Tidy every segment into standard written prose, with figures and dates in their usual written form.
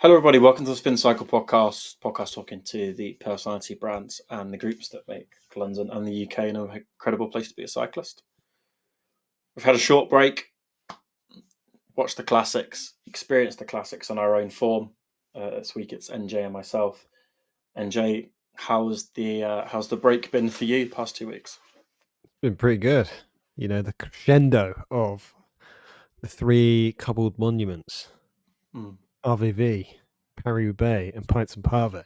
Hello, everybody. Welcome to the Spinc Cycle podcast talking to the personality brands and the groups that make London and the UK an incredible place to be a cyclist. We've had a short break, watched the classics, experienced the classics on our own form. This week it's NJ and myself. NJ, how's the break been for you the past 2 weeks? It's been pretty good. You know, the crescendo of the three coupled monuments, RVV, Paris Roubaix, and Pints Pavé.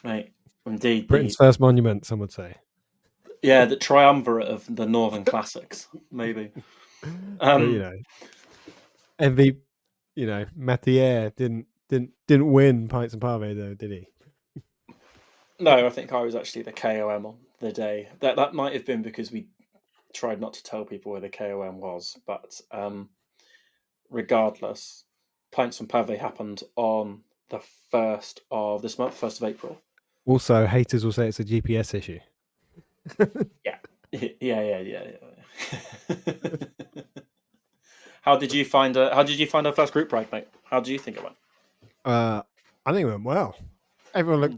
Right, indeed. Britain's first monument, some would say. Yeah, the triumvirate of the Northern Classics, maybe. But, Mathieu didn't win Pints and Pavé though, did he? No, I think I was actually the KOM on the day. That might have been because we tried not to tell people where the KOM was, but regardless, Pints and Pavé happened on the 1st of this month, 1st of April. Also, haters will say it's a GPS issue. Yeah. How did you find our first group ride, mate? How do you think it went? I think it went well. Everyone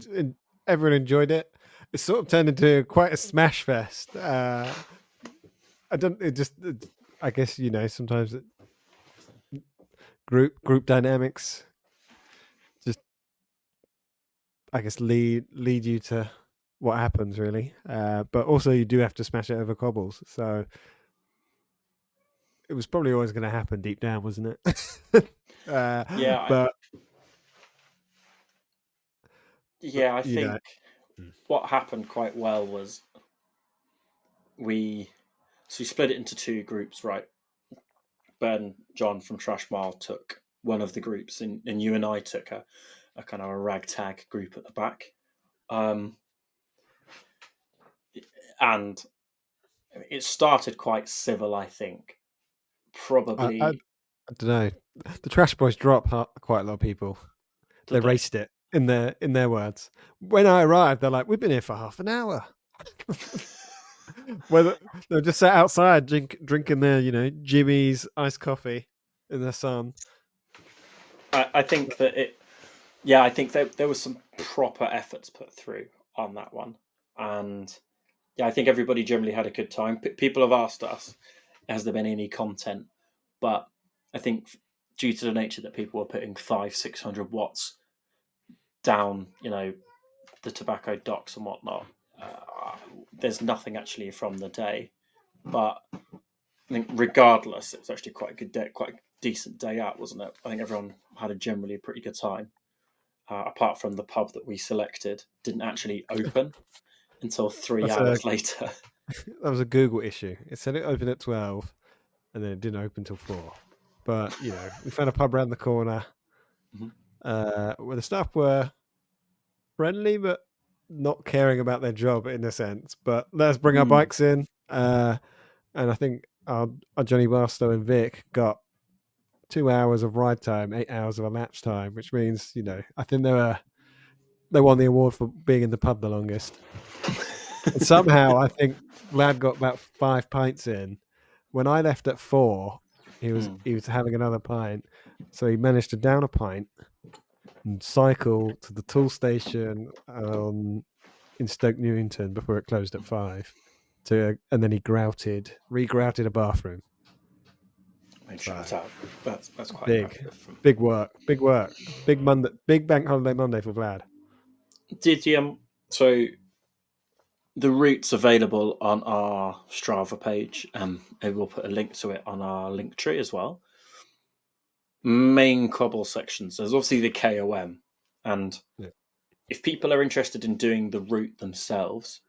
enjoyed it. It sort of turned into quite a smash fest. I guess sometimes group dynamics just, I guess, lead you to what happens really. But also you do have to smash it over cobbles. So it was probably always going to happen deep down, wasn't it? I think what happened quite well was we split it into two groups, right? Ben, John from Trash Mile took one of the groups, and you and I took a kind of a ragtag group at the back. And it started quite civil, I think. Probably. I don't know. The Trash Boys dropped quite a lot of people. They raced it in their words. When I arrived, they're like, "We've been here for half an hour." Well, they're just sat outside drinking their, Jimmy's iced coffee in the sun. I think that I think there was some proper efforts put through on that one, and I think everybody generally had a good time. People have asked us, has there been any content? But I think due to the nature that people were putting 500-600 watts down, the tobacco docks and whatnot, there's nothing actually from the day. But I think regardless, it was actually quite a good day, quite a decent day out, wasn't it? I think everyone had a generally pretty good time. Apart from the pub that we selected didn't actually open until 3 hours later. That was a Google issue. It said it opened at 12 and then it didn't open till 4. But, we found a pub around the corner where the staff were friendly but not caring about their job in a sense. But let's bring our bikes in. And I think our Johnny Barstow and Vic got 2 hours of ride time, 8 hours of elapsed time, which means, I think they won the award for being in the pub the longest. And somehow I think Vlad got about 5 pints in. When I left at 4, he was having another pint. So he managed to down a pint and cycle to the tool station in Stoke Newington before it closed at 5. And then he re-grouted a bathroom. Shout out. That's quite big work. Big bank holiday Monday for Vlad. So the route's available on our Strava page, and we'll put a link to it on our link tree as well. Main cobble sections. There's obviously the KOM, and if people are interested in doing the route themselves,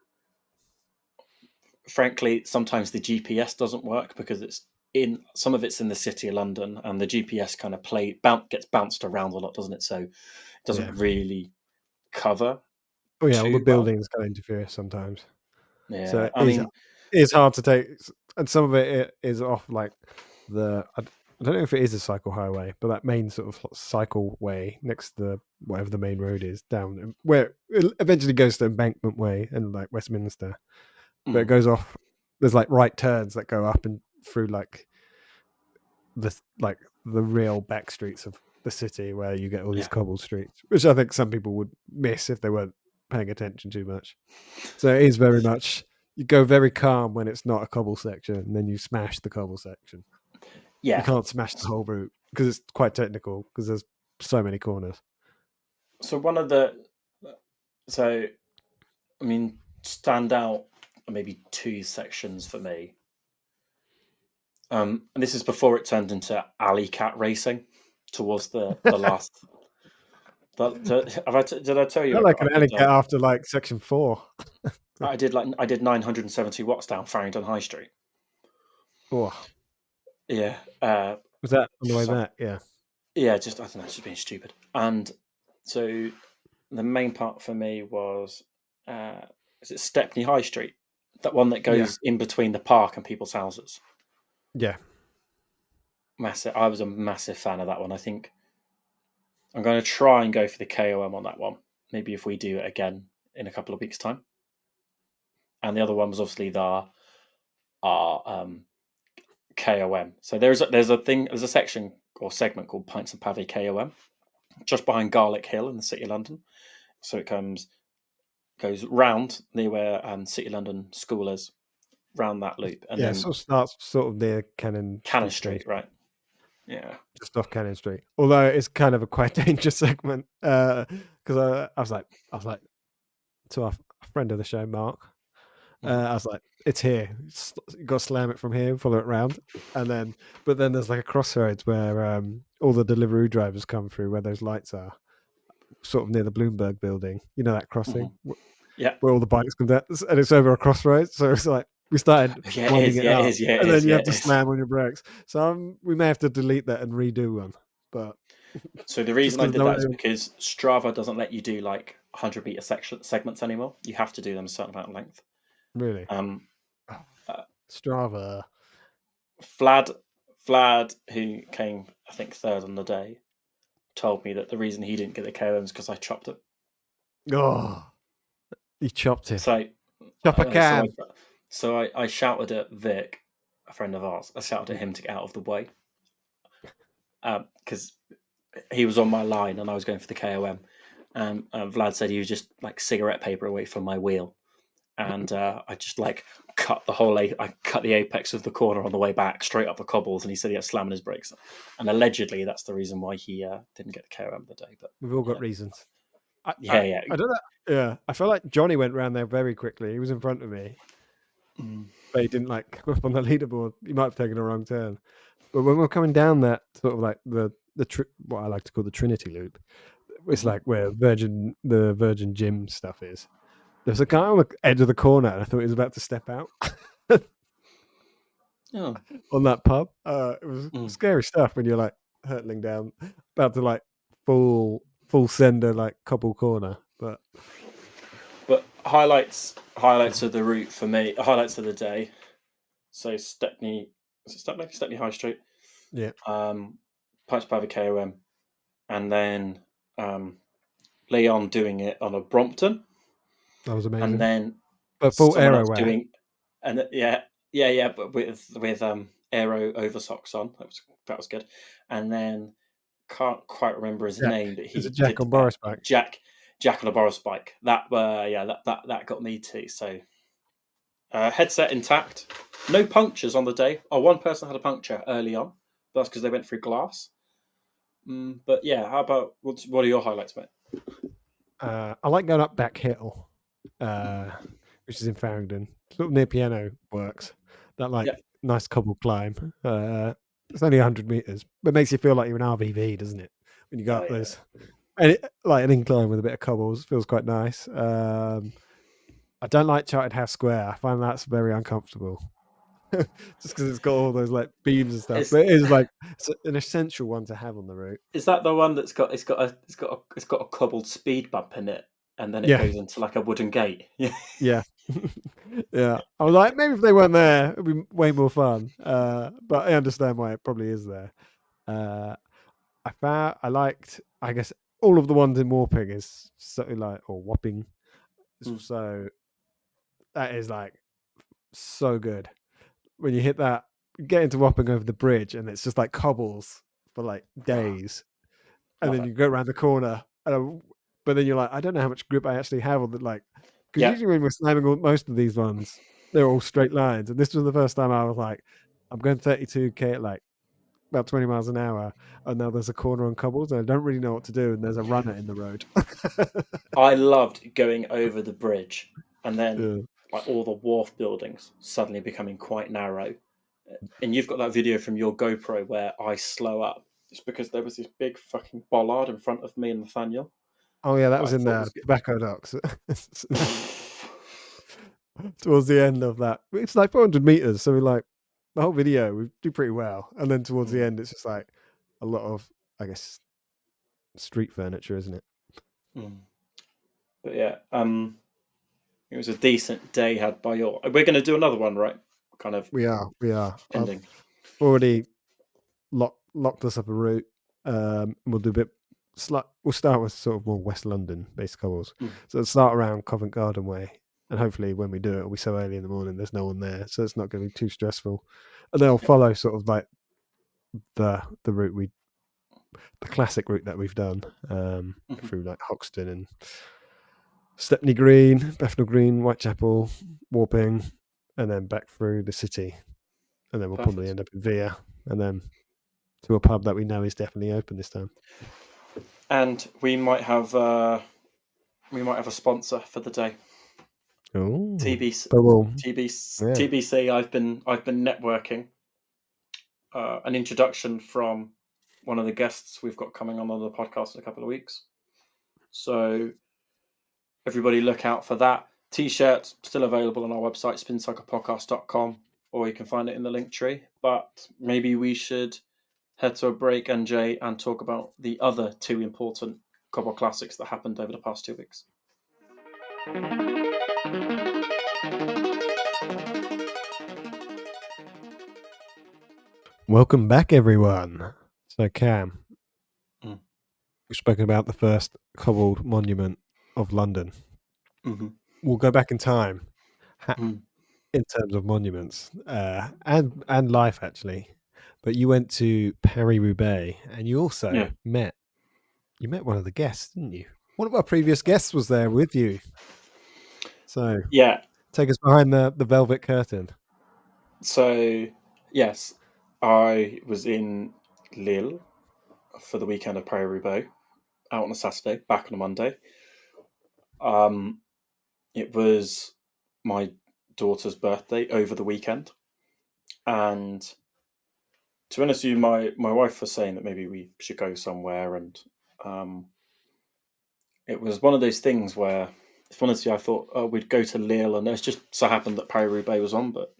frankly, sometimes the GPS doesn't work because some of it's in the city of London, and the GPS kind of gets bounced around a lot, doesn't it? So it doesn't really cover. Oh yeah, all the buildings can interfere sometimes. Yeah, so it's hard to take, and some of it is off like I don't know if it is a cycle highway, but that main sort of cycle way next to whatever the main road is down where it eventually goes to Embankment Way and like Westminster. But it goes off. There's like right turns that go up and through like the real back streets of the city where you get all these Yeah. cobbled streets, which I think some people would miss if they weren't paying attention too much. So it is very much, you go very calm when it's not a cobble section, and then you smash the cobble section. You Yeah. can't smash the whole route because it's quite technical because there's so many corners. So I mean, stand out maybe two sections for me. And this is before it turned into alley cat racing towards the last. Did I tell you Not like an I alley did? cat after like section 4. I did 970 watts down Farringdon High Street. Oh, Yeah. was that on the way So, back? Yeah. yeah. I think that's just being stupid. And so the main part for me was, is it Stepney High Street? That one that Yeah. goes in between the park and people's houses. Yeah. Massive. I was a massive fan of that one. I think I'm going to try and go for the KOM on that one. Maybe if we do it again in a couple of weeks' time. And the other one was obviously our KOM. So there's a section or segment called Pints Pavé KOM, just behind Garlick Hill in the City of London. So it goes round near where City London School is, round that loop, and Yeah. then Sort of starts sort of near Cannon Street, right? Yeah. Just off Cannon Street. Although it's kind of a quite dangerous segment because I was like to our friend of the show, Mark. I was like, it's here. You got to slam it from here, follow it round, but then there's like a crossroads where all the Deliveroo drivers come through, where those lights are, sort of near the Bloomberg building. You know that crossing, Yeah. where all the bikes come down, and it's over a crossroads. So it's like we started winding it up, and then you have to slam on your brakes. So we may have to delete that and redo one. But so the reason I did that is because Strava doesn't let you do like 100-meter segments anymore. You have to do them a certain amount of length. Really? Strava. Vlad, who came, I think, third on the day, told me that the reason he didn't get the KOM is because I chopped it. Oh, you chopped it. So, Chop a can. So I shouted at Vic, a friend of ours. I shouted at him to get out of the way because he was on my line and I was going for the KOM. And Vlad said he was just like cigarette paper away from my wheel. And I just like cut the apex of the corner on the way back straight up the cobbles, and he said he had slamming his brakes. And allegedly, that's the reason why he didn't get the KOM of the day. But we've all got reasons. I don't know. Yeah, I feel like Johnny went round there very quickly. He was in front of me, but he didn't like go up on the leaderboard. He might have taken a wrong turn. But when we're coming down that sort of like the what I like to call the Trinity Loop, it's like where the Virgin Gym stuff is. There's a guy on the edge of the corner, and I thought he was about to step out on that pub. It was scary stuff when you're like hurtling down, about to like full sender like cobble corner. But highlights of the route for me, highlights of the day. So Stepney High Street. Yeah. Pints Pavé KOM, and then Leon doing it on a Brompton. That was amazing. And then full aero wear. But with aero over socks on. That was good. And then can't quite remember his name, but he Jack on Boris bike. Jack on a Boris bike. That got me too. So headset intact, no punctures on the day. One person had a puncture early on, but that's because they went through glass. But yeah, how about what are your highlights, mate? I like going up back hill. Which is in Farringdon, sort of near Piano Works. That nice cobble climb. It's only 100 meters, but it makes you feel like you're an RVV, doesn't it? When you go up those, and like an incline with a bit of cobbles, feels quite nice. I don't like Chartered House Square. I find that's very uncomfortable, just because it's got all those like beams and stuff. But it is like it's an essential one to have on the route. Is that the one that's got a cobbled speed bump in it? And then it goes into like a wooden gate. Yeah. Yeah. I was like, maybe if they weren't there, it'd be way more fun. But I understand why it probably is there. I liked, I guess, all of the ones in Warping is something like, or Wapping. So that is like so good. When you hit that, get into Wapping over the bridge, and it's just like cobbles for like days. and Love then it. you go around the corner, but then you're like, I don't know how much grip I actually have on the because Yeah. usually when we're slamming most of these ones, they're all straight lines, and this was the first time I was like, I'm going 32k at like about 20 miles an hour, and now there's a corner on cobbles, and I don't really know what to do, and there's a runner in the road. I loved going over the bridge and then Yeah. like all the wharf buildings suddenly becoming quite narrow. And you've got that video from your GoPro where I slow up. It's because there was this big fucking bollard in front of me and Nathaniel Oh yeah, that that was I in thought the was good. tobacco docks. Towards the end of that, it's like 400 meters, so we like the whole video we do pretty well, and then towards the Mm, end, it's just like a lot of, I guess, street furniture, isn't it? mm. But yeah, it was a decent day had by your. We're going to do another one, right? Kind of We are. I've ending. already locked us up a route. We'll do a bit. We'll start with sort of more West London based cobbles. Mm. So it'll start around Covent Garden way, and hopefully when we do it, it'll be so early in the morning there's no one there, so it's not going to be too stressful. And then I'll follow sort of like the route the classic route that we've done through like Hoxton and Stepney Green, Bethnal Green, Whitechapel, Warping, and then back through the city, and then we'll Perfect. probably end up in Via, and then to a pub that we know is definitely open this time. And we might have a sponsor for the day. Oh, TBC. but well, yeah. TBC. I've been networking. An introduction from one of the guests we've got coming on the podcast in a couple of weeks. So everybody look out for that. T-shirt still available on our website, spincyclepodcast.com, or you can find it in the link tree. But maybe we should head to a break, NJ, and talk about the other two important Cobble Classics that happened over the past 2 weeks. Welcome back, everyone. So, Cam, we've spoken about the first cobbled monument of London. Mm-hmm. We'll go back in time in terms of monuments and life, actually. But you went to Paris Roubaix, and you also met one of the guests, didn't you? One of our previous guests was there with you. So take us behind the velvet curtain. So yes, I was in Lille for the weekend of Paris Roubaix, out on a Saturday, back on a Monday. It was my daughter's birthday over the weekend, and to be honest with you, my wife was saying that maybe we should go somewhere, and it was one of those things where, if honestly, I thought we'd go to Lille, and it's just so happened that Paris Roubaix was on, but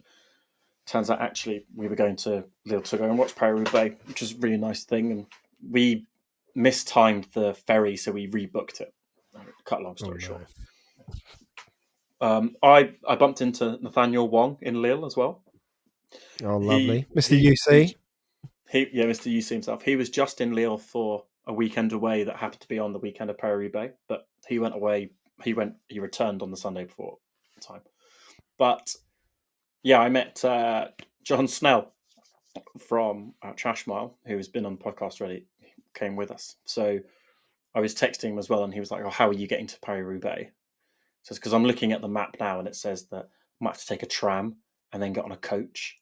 turns out actually we were going to Lille to go and watch Paris Roubaix, which is a really nice thing, and we mistimed the ferry, so we rebooked it. Cut a long story short. I bumped into Nathaniel Wong in Lille as well. Oh, lovely. Mr. UC. Mr. UC himself. He was just in Lille for a weekend away that happened to be on the weekend of Paris Roubaix, but he went away. He returned on the Sunday before the time. But yeah, I met John Snell from Trash Mile, who has been on the podcast already. He came with us. So I was texting him as well, and he was like, "Oh, how are you getting to Paris Roubaix?" So it's because I'm looking at the map now, and it says that I might have to take a tram and then get on a coach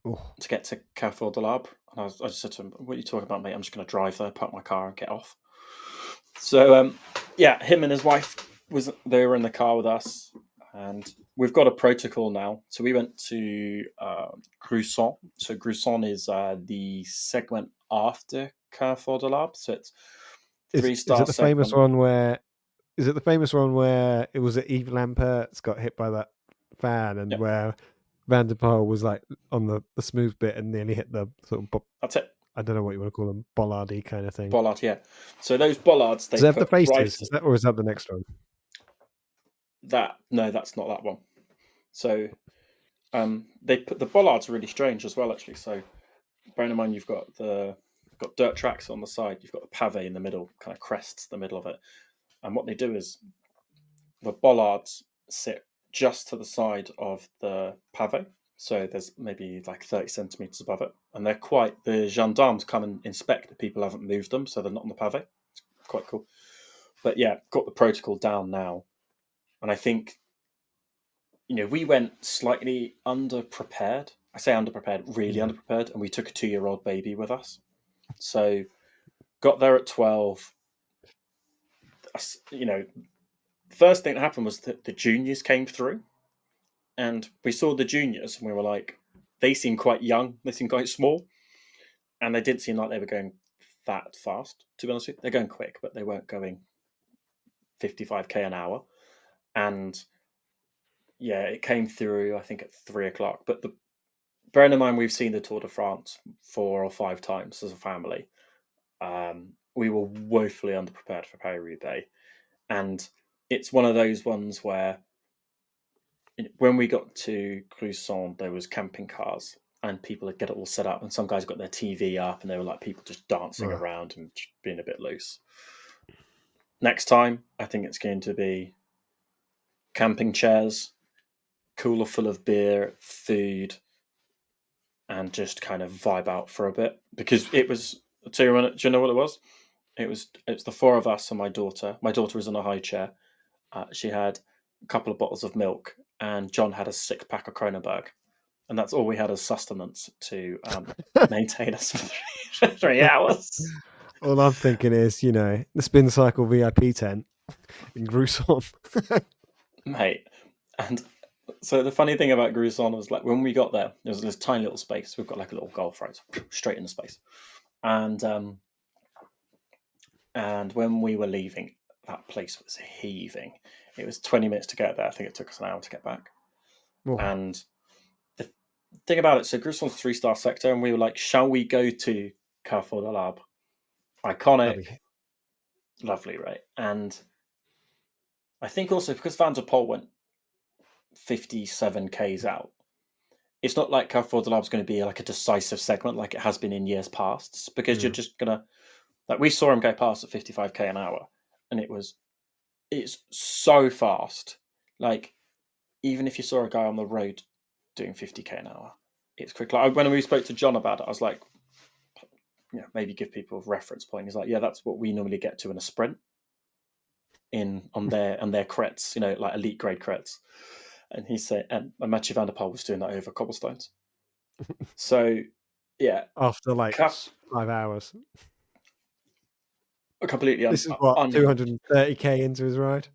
to get to Carrefour de l'Arbre. And I just said to him, "What are you talking about, mate? I'm just going to drive there, park my car, and get off." So him and his wife they were in the car with us, and we've got a protocol now. So we went to Gruson. So Gruson is the segment after Carrefour de l'Arbre. So it's 3-star. Is it the famous one where? Is it the famous one where it was at Yves Lampert's got hit by that fan, and where Van der Poel was like on the smooth bit and nearly hit the sort of that's it. I don't know what you want to call them, bollardy kind of thing. Bollard, yeah. So those bollards, they have the faces. Right, is that, or is that the next one? No, that's not that one. So they put the bollards are really strange as well, actually. So bearing in mind you've got dirt tracks on the side, you've got the pavé in the middle, kind of crests the middle of it. And what they do is the bollards sit just to the side of the pavé. So there's maybe like 30 centimeters above it, and the gendarmes come and inspect that people haven't moved them, so they're not on the pavé. It's quite cool. But yeah, got the protocol down now, and I think we went slightly underprepared. I say underprepared, really underprepared, and we took a 2-year-old baby with us. So got there at 12. First thing that happened was that the juniors came through, and we saw the juniors, and we were like, they seem quite young, they seem quite small, and they didn't seem like they were going that fast, to be honest with you. They're going quick, but they weren't going 55k an hour. And yeah, it came through, I think, at 3 o'clock. But bearing in mind, we've seen the Tour de France 4 or 5 times as a family. We were woefully underprepared for Paris Roubaix. And it's one of those ones where when we got to Gruissan, there was camping cars and people had get it all set up, and some guys got their TV up, and they were like people just dancing around and being a bit loose. Next time, I think it's going to be camping chairs, cooler full of beer, food, and just kind of vibe out for a bit. Because it was, do you know what it was? It's the 4 of us and my daughter. My daughter was in a high chair. She had a couple of bottles of milk, and John had a 6-pack of Kronenberg. And that's all we had as sustenance to maintain us for 3 hours. All I'm thinking is, the Spinc Cycle VIP tent in Gruissan. Mate. And so the funny thing about Gruissan was, like, when we got there was this tiny little space. We've got like a little golf right straight into space. And when we were leaving, that place was heaving. It was 20 minutes to get there. I think it took us an hour to get back. Oh. And the thing about it, so Gruissan's 3-star sector, and we were like, shall we go to Carrefour de l'Arbre? Iconic. Lovely, right? And I think also because Van der Poel went 57 k's out, it's not like Carrefour de l'Arbre is going to be like a decisive segment like it has been in years past, because you're just going to, like, we saw him go past at 55k an hour, and it's so fast. Like, even if you saw a guy on the road doing 50k an hour, it's quick. Like, when we spoke to John about it, I was like, maybe give people a reference point. He's like, yeah, that's what we normally get to in a sprint on their creds, like elite grade creds. And he said, and Mathieu Van der Poel was doing that over cobblestones. So, yeah. After like 5 hours. Completely. This is what, 230k into his ride?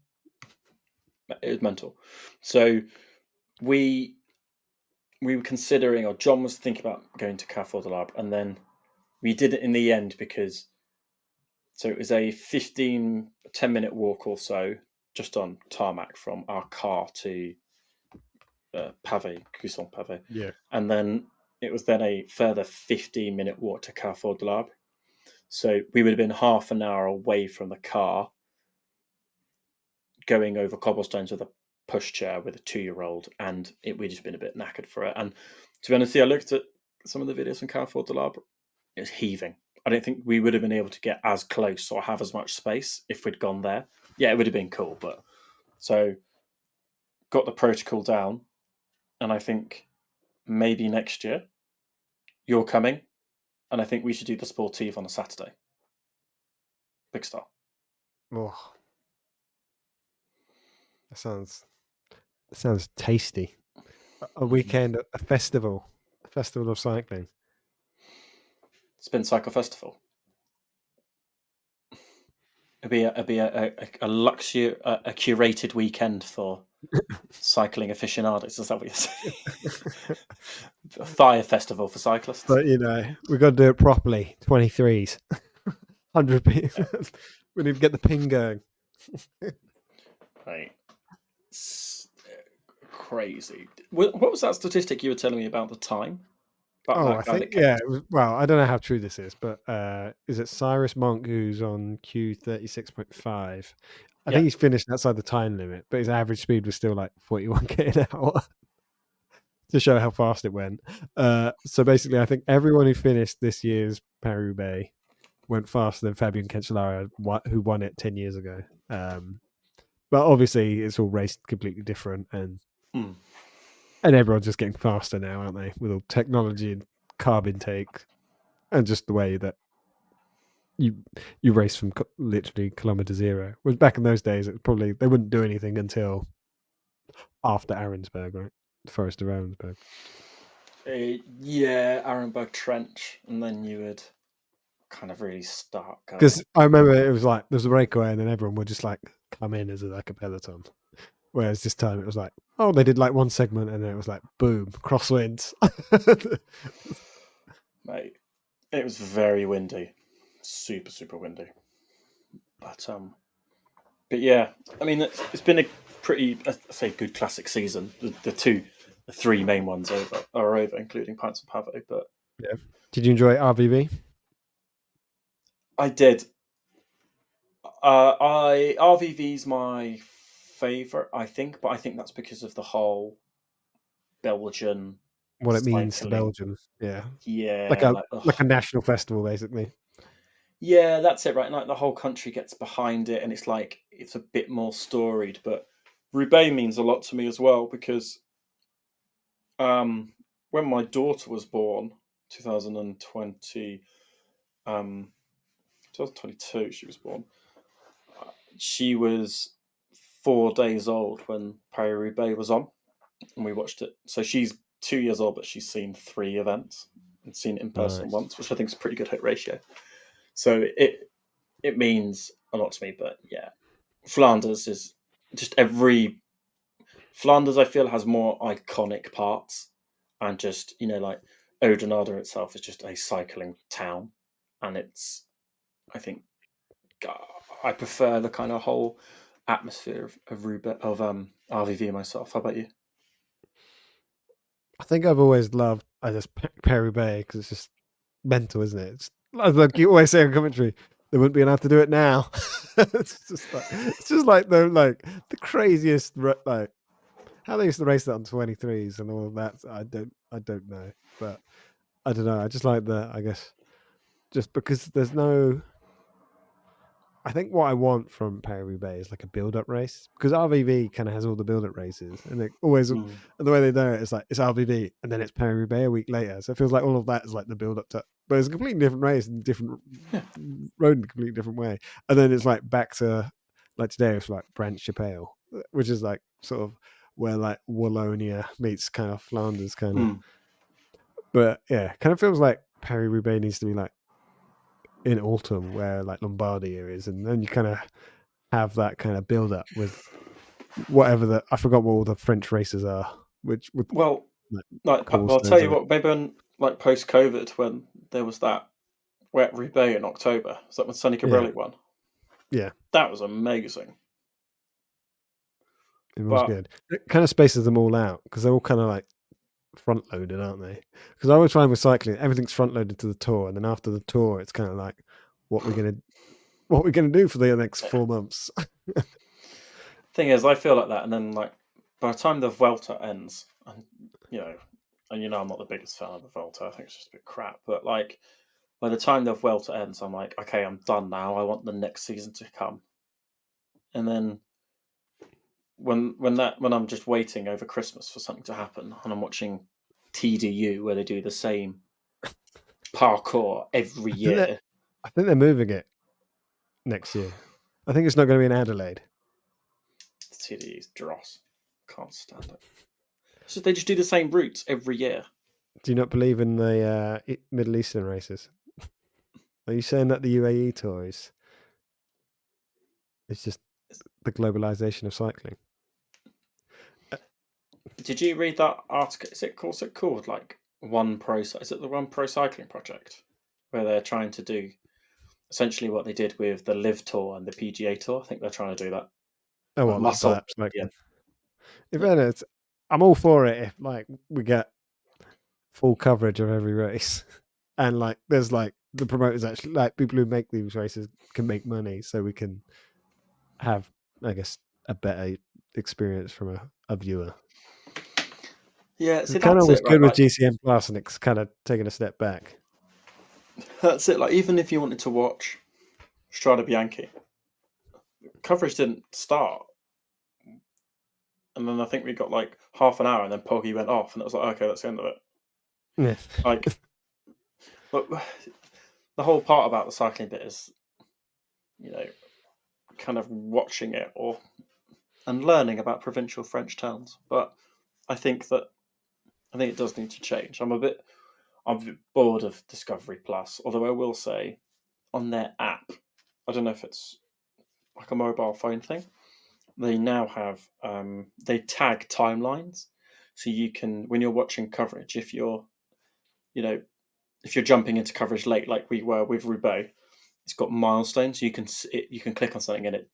It was mental. So we were considering, or John was thinking about going to Carrefour de l'Arbre, and then we did it in the end because, so it was a 10-minute walk or so, just on tarmac from our car to Pavé, Gruissan Pavé. Yeah. And then it was then a further 15-minute walk to Carrefour de l'Arbre. So we would have been half an hour away from the car, going over cobblestones with a pushchair with a 2-year-old, and we'd just been a bit knackered for it. And to be honest, I looked at some of the videos from Carrefour de l'Arbre. It was heaving. I don't think we would have been able to get as close or have as much space if we'd gone there. Yeah, it would have been cool, but so got the protocol down, and I think maybe next year you're coming, and I think we should do the Sportive on a Saturday. Big style. Oh, that sounds tasty. A weekend, a festival of cycling. Spinc Cycle Festival. It'd be a luxury, a curated weekend for cycling aficionados. Is that what you're saying? A fire festival for cyclists. But we've got to do it properly. 23s, 100 people. We need to get the ping going. Right. It's crazy. What was that statistic you were telling me about the time? I think, well, I don't know how true this is, but is it Cyrus Monk who's on Q36.5? I think he's finished outside the time limit, but his average speed was still like 41k an hour to show how fast it went. So basically, I think everyone who finished this year's Paris Roubaix went faster than Fabian Cancellara, who won it 10 years ago. But obviously, it's all raced completely different, and And everyone's just getting faster now, aren't they? With all technology and carb intake, and just the way that you race from literally kilometer zero. Whereas back in those days, it was probably they wouldn't do anything until after Arensberg, right? The Forest of Arensberg. Yeah, Arenberg Trench, and then you would kind of really start going. Because I remember it was like there was a breakaway, and then everyone would just like come in as like a peloton. Whereas this time it was like, oh, they did like one segment, and then it was like, boom, crosswinds. Mate, it was very windy, super windy. But yeah, I mean, it's been a pretty, I say, good classic season. The three main ones are over, including Pints Pavé. But yeah, did you enjoy RVV? I did. RVV's my favorite, I think, but I think that's because of the whole Belgian What it means to cycling. Belgium, yeah, Yeah, like a national festival, basically. yeah, that's it, right? Like the whole country gets behind it, and it's like it's a bit more storied. But Roubaix means a lot to me as well because when my daughter was born, 2020, 2022, she was born. She was 4 days old when Paris Roubaix was on, and we watched it. So she's 2 years old, but she's seen 3 events and seen it in person once, which I think is a pretty good hit ratio. So it means a lot to me. But yeah, Flanders is just Flanders. I feel has more iconic parts, and just like Oudenaarde itself is just a cycling town, and I think I prefer the kind of whole atmosphere of Roubaix of RVV myself. How about you? I think I've always loved Paris Roubaix because it's just mental, isn't it? It's like you always say in commentary, they wouldn't be enough to do it now. It's just like the craziest like how they used to race that on 23s and all of that. I don't know, but I don't know. I just like I guess just because there's no. I think what I want from Paris Roubaix is like a build-up race because RVV kind of has all the build-up races, and it always and the way they do it is like it's RVV and then it's Paris Roubaix a week later, so it feels like all of that is like the build-up to, but it's a completely different race and different road in a completely different way, and then it's like back to like today it's like Branch Chapelle, which is like sort of where like Wallonia meets kind of Flanders kind of, but yeah, kind of feels like Paris Roubaix needs to be like in autumn where like Lombardia is, and then you kind of have that kind of build up with whatever I forgot what all the French races are, which would Well, I'll tell you what. Maybe when like post COVID, when there was that wet Roubaix in October, was that when Sonny Cabrelli won? Yeah, that was amazing. it was good. It kind of spaces them all out because they're all kind of like front loaded, aren't they? Because I always find with cycling, everything's front loaded to the Tour, and then after the Tour, it's kind of like what we're gonna do for the next 4 months. Thing is, I feel like that, and then like by the time the Vuelta ends, and I'm not the biggest fan of the Vuelta. I think it's just a bit crap. But like by the time the Vuelta ends, I'm like, okay, I'm done now. I want the next season to come. And then when I'm just waiting over Christmas for something to happen, and I'm watching TDU where they do the same parkour every year. I think they're moving it next year. I think it's not going to be in Adelaide. TDU's dross. Can't stand it. So they just do the same routes every year. Do you not believe in the Middle Eastern races? Are you saying that the UAE tour is just the globalization of cycling? Did you read that article? Is it called like One Pro? Is it the One Pro Cycling Project, where they're trying to do essentially what they did with the Live Tour and the PGA Tour? I think they're trying to do that. Oh, well, muscle. Yeah. If anything, I'm all for it. If like we get full coverage of every race, and like there's like the promoters actually like people who make these races can make money, so we can have, I guess, a better experience from a viewer. Yeah, see, it kind of was good with like, GCN Plus, and it's kind of taken a step back. That's it. Like, even if you wanted to watch Strada Bianchi, coverage didn't start and then I think we got like half an hour, and then Poggy went off, and it was like, okay, that's the end of it. Yeah. Like, but the whole part about the cycling bit is, kind of watching it and learning about provincial French towns. But I think it does need to change. I'm a bit bored of Discovery Plus, although I will say on their app, I don't know if it's like a mobile phone thing. They now have they tag timelines, so you can, when you're watching coverage, if you're jumping into coverage late, like we were with Roubaix, it's got milestones. You can click on something and it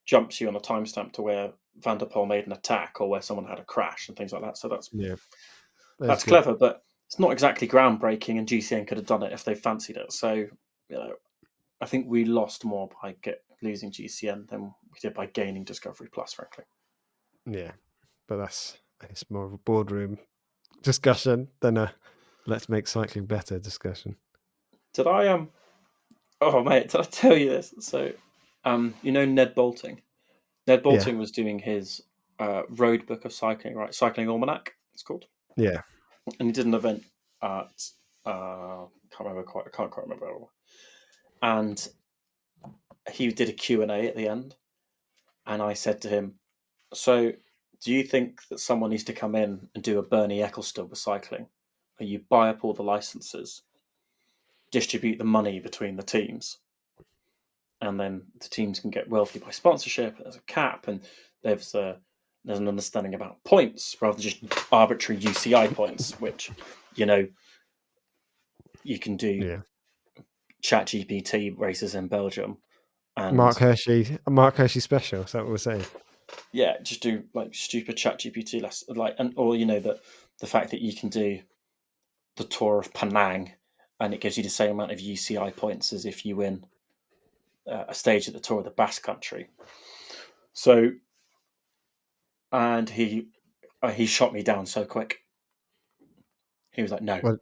jumps you on a timestamp to where Van der Poel made an attack or where someone had a crash and things like that. So that's clever, but it's not exactly groundbreaking, and GCN could have done it if they fancied it. So, I think we lost more by losing GCN than we did by gaining Discovery Plus, frankly. Yeah, but it's more of a boardroom discussion than a let's make cycling better discussion. Did I oh mate, did I tell you this? So Ned Bolting. Ned Bolting was doing his road book of cycling, right? Cycling Almanac, it's called. Yeah. And he did an event at I can't quite remember. And he did a Q&A at the end. And I said to him, so do you think that someone needs to come in and do a Bernie Ecclestone with cycling? Where you buy up all the licenses, distribute the money between the teams, and then the teams can get wealthy by sponsorship, there's a cap, and there's an understanding about points rather than just arbitrary UCI points, which, you can do ChatGPT races in Belgium. And Mark Hershey special, is that what we're saying? Yeah, just do like stupid ChatGPT lessons, or the fact that you can do the Tour of Penang and it gives you the same amount of UCI points as if you win a stage at the Tour of the Basque Country. So, and he shot me down so quick. He was like, no. Well,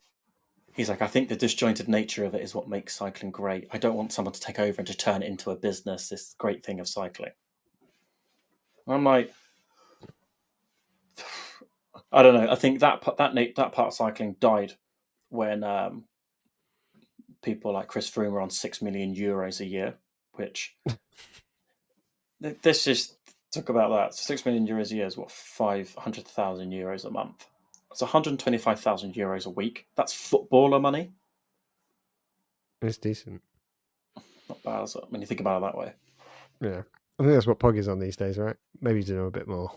he's like, I think the disjointed nature of it is what makes cycling great. I don't want someone to take over and to turn it into a business, this great thing of cycling. I'm like, I don't know. I think that part of cycling died when people like Chris Froome were on €6 million a year, which this is talk about that. So €6 million a year is what, €500,000 a month. It's €125,000 a week. That's footballer money. It's decent. Not bad, is it? When you think about it that way. Yeah, I think that's what Poggy's on these days, right? Maybe to know a bit more.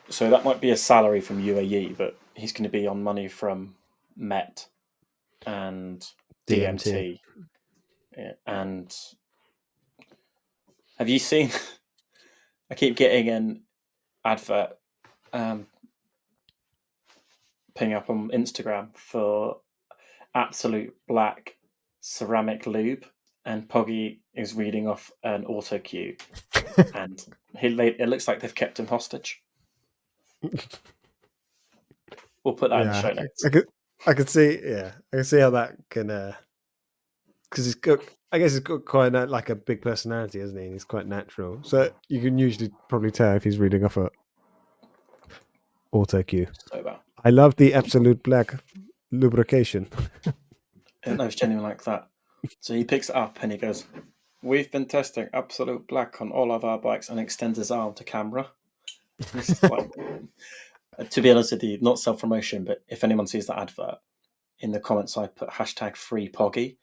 So that might be a salary from UAE, but he's going to be on money from Met and DMT. Yeah, and have you seen? I keep getting an advert ping up on Instagram for Absolute Black ceramic lube, and Poggy is reading off an auto cue, and it looks like they've kept him hostage. We'll put that in the show notes. I could see how that can, because he's got, I guess he's got quite like a big personality, isn't he? And he's quite natural, so you can usually probably tell if he's reading off a auto cue. So bad. I love the Absolute Black lubrication. No, it's genuine like that. So he picks it up and he goes, "We've been testing Absolute Black on all of our bikes," and extends his arm to camera. This is like, to be honest with you, not self-promotion, but if anyone sees that advert, in the comments I put #FreePoggy,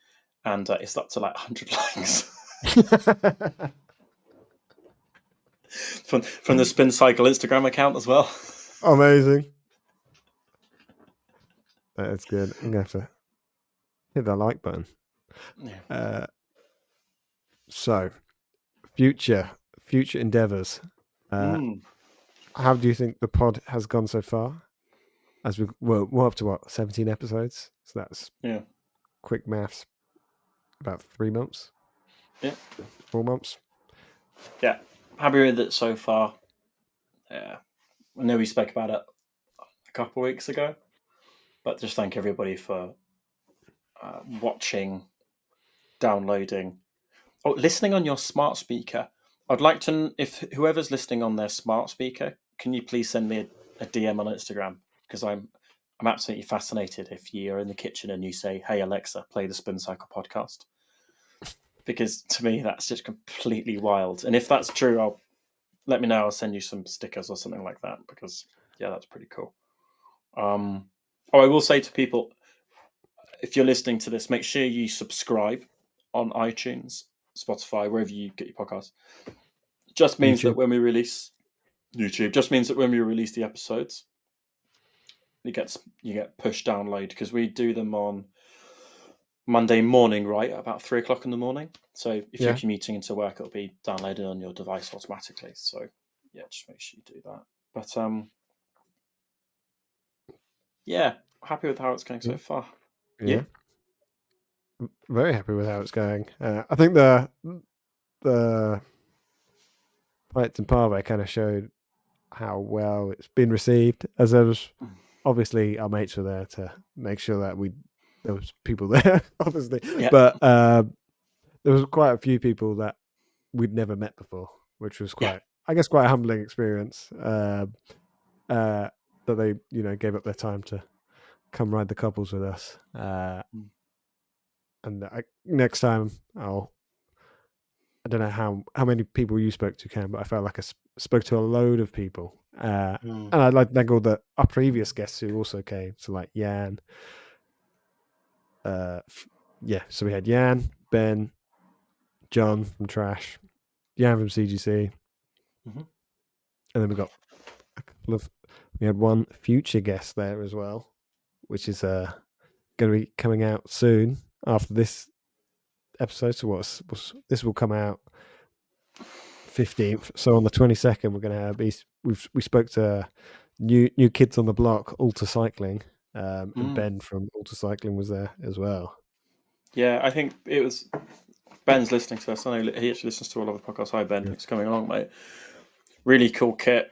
and it's up to like 100 likes. from the Spinc Cycle Instagram account as well. Amazing. That's good. I'm going to have to hit that like button. Yeah. So, future endeavours. How do you think the pod has gone so far? As we're up to 17 episodes. So that's quick maths. About 3 months. Yeah. 4 months. Yeah. Happy with it so far. Yeah. I know we spoke about it a couple of weeks ago, but just thank everybody for watching, downloading, listening on your smart speaker I'd like to, if whoever's listening on their smart speaker, can you please send me a DM on Instagram? Because I'm absolutely fascinated if you're in the kitchen and you say, "Hey Alexa, play the Spin Cycle podcast," because to me that's just completely wild. And if that's true, let me know. I'll send you some stickers or something like that, because yeah, that's pretty cool. I will say to people, if you're listening to this, make sure you subscribe on iTunes, Spotify, wherever you get your podcasts. Just means that when we release YouTube, just means that when we release the episodes, you get push download, because we do them on Monday morning, right, at about 3 o'clock in the morning. So if you're commuting into work, it'll be downloaded on your device automatically. So yeah, just make sure you do that. But yeah, happy with how it's going so far. Yeah, very happy with how it's going. I think the Pints Pavé kind of showed how well it's been received, as there was obviously our mates were there to make sure that there was people there, obviously, but there was quite a few people that we'd never met before, which was quite a humbling experience. That they gave up their time to come ride the couples with us. And next time I don't know how many people you spoke to, Cam, but I felt like I spoke to a load of people. And I'd like to thank all our previous guests who also came. So like Jan. So we had Jan, Ben, John from Trash, Jan from CGC. And then we got we had one future guest there as well, which is going to be coming out soon after this episode. So this will come out 15th. So on the 22nd, we're going to have we spoke to new kids on the block, Alter Cycling, and Ben from Alter Cycling was there as well. Yeah, I think it was Ben's listening to us. I know he actually listens to all of the podcasts. Hi Ben, thanks for coming along, mate. Really cool kit,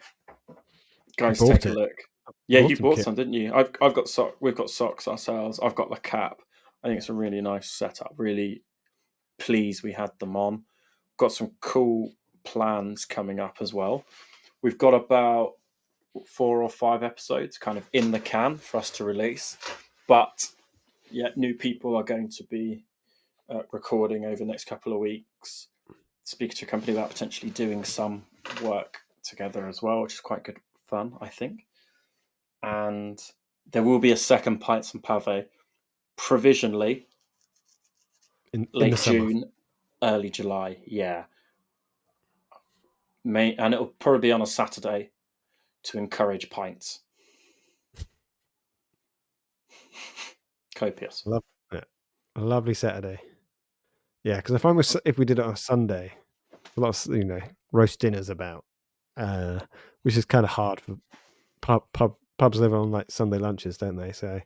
guys. Take a look. Yeah, you bought some, didn't you? I've got socks. We've got socks ourselves. I've got the cap. I think it's a really nice setup. Really pleased we had them on. Got some cool plans coming up as well. We've got about 4 or 5 episodes kind of in the can for us to release, but yeah, new people are going to be recording over the next couple of weeks. Speaking to a company about potentially doing some work together as well, which is quite good fun, I think. And there will be a second Pints Pavé provisionally in late June, early July. Yeah, and it'll probably be on a Saturday to encourage pints. Copious. A lovely Saturday. Yeah, because if we did it on a Sunday, a lot of roast dinners about, which is kind of hard for pubs live on like Sunday lunches, don't they? So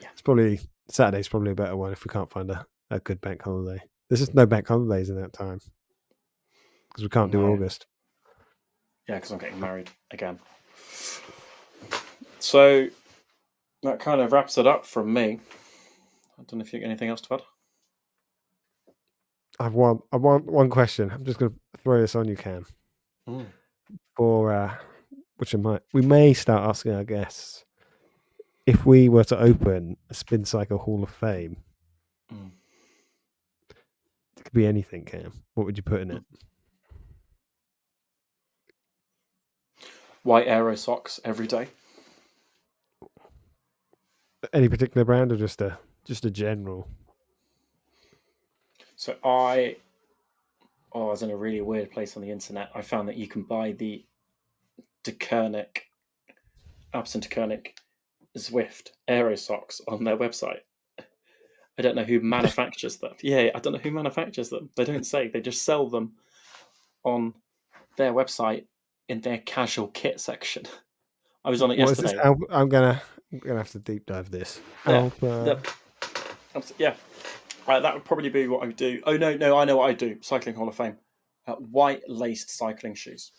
it's probably Saturday's probably a better one if we can't find a good bank holiday. There's just no bank holidays in that time because we can't do August. Yeah, because I'm getting married again. So that kind of wraps it up from me. I don't know if you got anything else to add. I want one question. I'm just going to throw this on you, Cam. For which we may start asking our guests, if we were to open a Spin Cycle Hall of Fame, it could be anything, Cam. What would you put in it? White Aero socks every day. Any particular brand or just a general? So I was in a really weird place on the internet. I found that you can buy the Deceuninck Zwift Aero socks on their website. I don't know who manufactures them. Yeah, I don't know who manufactures them. They don't say. They just sell them on their website in their casual kit section. I was on it yesterday. I'm gonna have to deep dive this. Yeah. That would probably be what I would do. Oh no, I know what I do. Cycling Hall of Fame, white laced cycling shoes.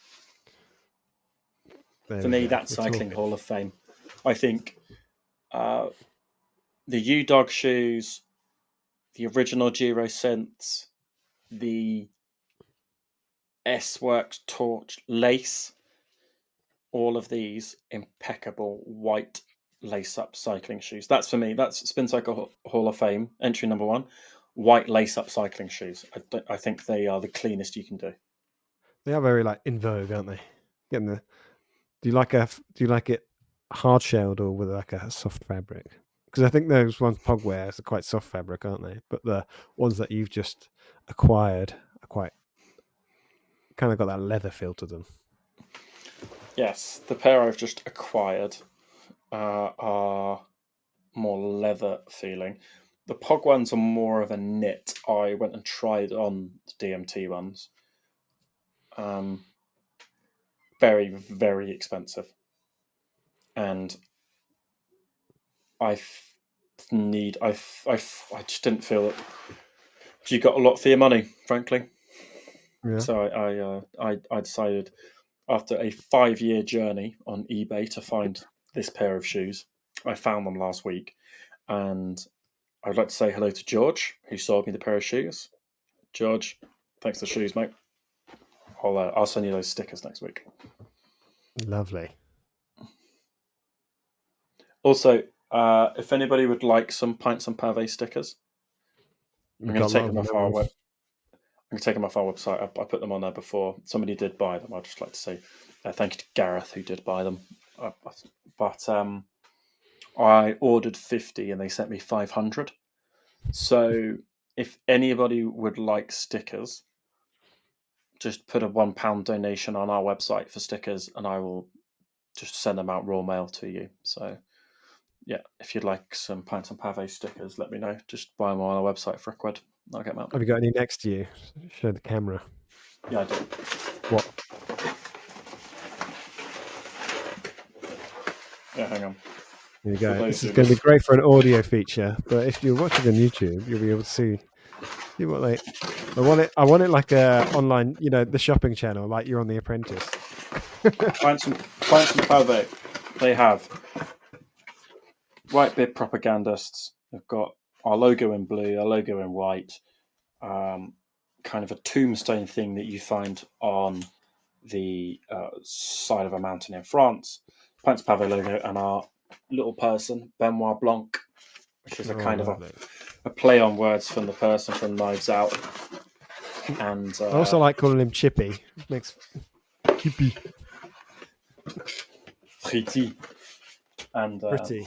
For me, that's Cycling Hall of Fame. I think the U-Dog shoes, the original Giro Synths, the S-Works, Torch, Lace. All of these impeccable white lace-up cycling shoes. That's for me. That's Spin Cycle Hall of Fame entry number 1. White lace-up cycling shoes. I think they are the cleanest you can do. They are very like in vogue, aren't they? Getting the. Do you like it hard shelled or with like a soft fabric? Because I think those ones Pog wears are quite soft fabric, aren't they? But the ones that you've just acquired are quite kind of got that leather feel to them. Yes, the pair I've just acquired are more leather feeling. The Pog ones are more of a knit. I went and tried on the DMT ones. Very, very expensive. And I just didn't feel that you got a lot for your money, frankly. Yeah. So I decided after a 5-year journey on eBay to find this pair of shoes. I found them last week, and I'd like to say hello to George, who sold me the pair of shoes. George, thanks for the shoes, mate. I'll send you those stickers next week. Lovely. Also, if anybody would like some Pints Pavé stickers, I'm going to take them off our web. I'm going to take them off our website. I put them on there before. Somebody did buy them. I'd just like to say thank you to Gareth who did buy them. But I ordered 50 and they sent me 500. So if anybody would like stickers, just put a £1 donation on our website for stickers, and I will just send them out raw mail to you. So yeah, if you'd like some Pints Pavé stickers, let me know. Just buy them on our website for £1. I'll get them out. Have you got any next to you? Show the camera. Yeah, I do. What? Yeah, hang on. There you go. This is going to be great for an audio feature, but if you're watching on YouTube, you'll be able to see what they. I want it like a online, the shopping channel, like you're on The Apprentice. Pints Pavé, they have right big propagandists. They've got our logo in blue, our logo in white, kind of a tombstone thing that you find on the side of a mountain in France. Pints Pavé logo, and our little person, Benoit Blanc, which is a kind of a play on words from the person from Knives Out. And I also like calling him Chippy. It makes Chippy. Pretty. And Pretty.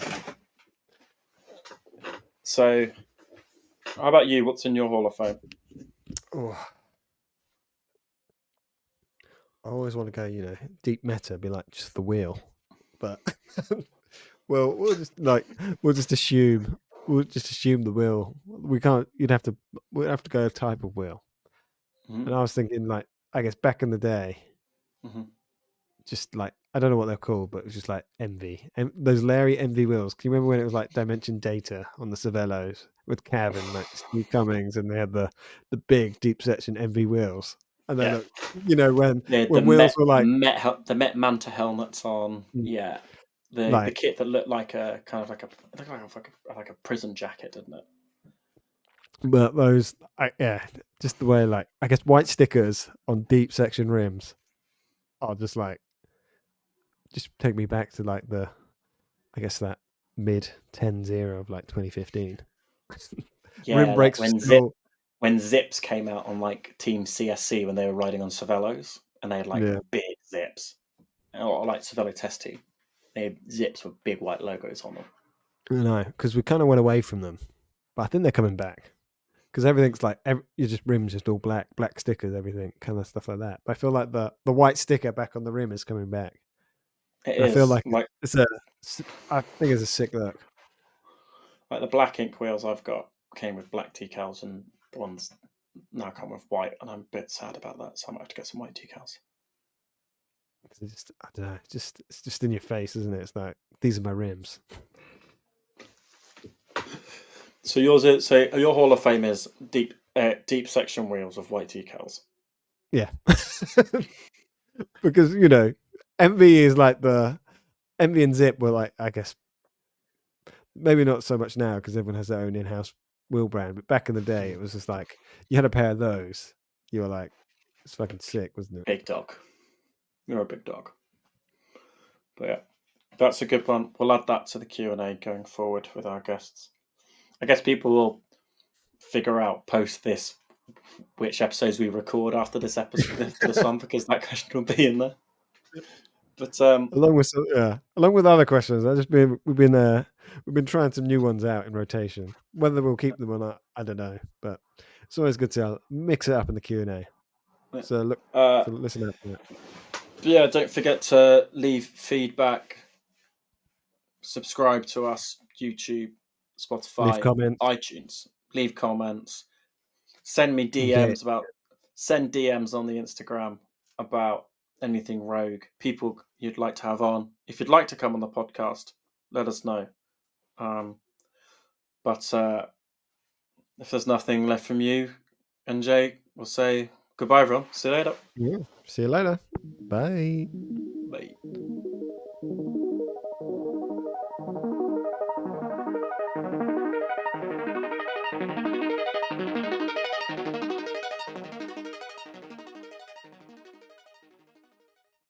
So, how about you? What's in your Hall of Fame? Oh. I always want to go, deep meta, be like just the wheel, but well, we'll just assume the wheel. We can't. We'd have to go a type of wheel. Mm-hmm. And I was thinking, like, I guess back in the day, just like I don't know what they're called, but it was just like Envy and those Larry Envy wheels. Can you remember when it was like Dimension Data on the Cervelos with Cav and like Steve Cummings, and they had the big deep section Envy wheels? And then, when wheels were like the Met Manta helmets on, the kit that looked like a kind of like a prison jacket, didn't it? But those, just the way, like, I guess white stickers on deep section rims are just take me back to like I guess that mid 10s era of like 2015. Rim brakes when Zips came out on like Team CSC when they were riding on Cervelos, and they had like big Zips, or like Cervelo Test Team. They had Zips with big white logos on them. I know, because we kind of went away from them, but I think they're coming back because everything's like rims just all black stickers, everything kind of stuff like that. But I feel like the white sticker back on the rim is coming back. I feel like I think it's a sick look. Like the black ink wheels I've got came with black decals, and the ones now come with white, and I'm a bit sad about that, so I might have to get some white decals. I don't know. It's just in your face, isn't it? It's like, these are my rims. So your Hall of Fame is deep section wheels of white decals. Yeah, because Envy is like the Envy and Zip were like, I guess maybe not so much now because everyone has their own in-house wheel brand, but back in the day it was just like you had a pair of those, you were like, It's fucking sick, wasn't it? Big dog. You're a big dog. But yeah, that's a good one. We'll add that to the Q&A going forward with our guests. I guess people will figure out post this which episodes we record after this episode, after this one, because that question will be in there. But along with other questions, we've been trying some new ones out in rotation. Whether we'll keep them or not, I don't know. But it's always good to mix it up in the Q&A. So listen out for it. Yeah, don't forget to leave feedback, subscribe to us, YouTube, Spotify, Leave comments. iTunes. Leave comments. Send me DMs send DMs on the Instagram about anything rogue, people you'd like to have on. If you'd like to come on the podcast, let us know. But if there's nothing left from you, NJ, we'll say goodbye, everyone. See you later. Yeah. See you later. Bye. Bye.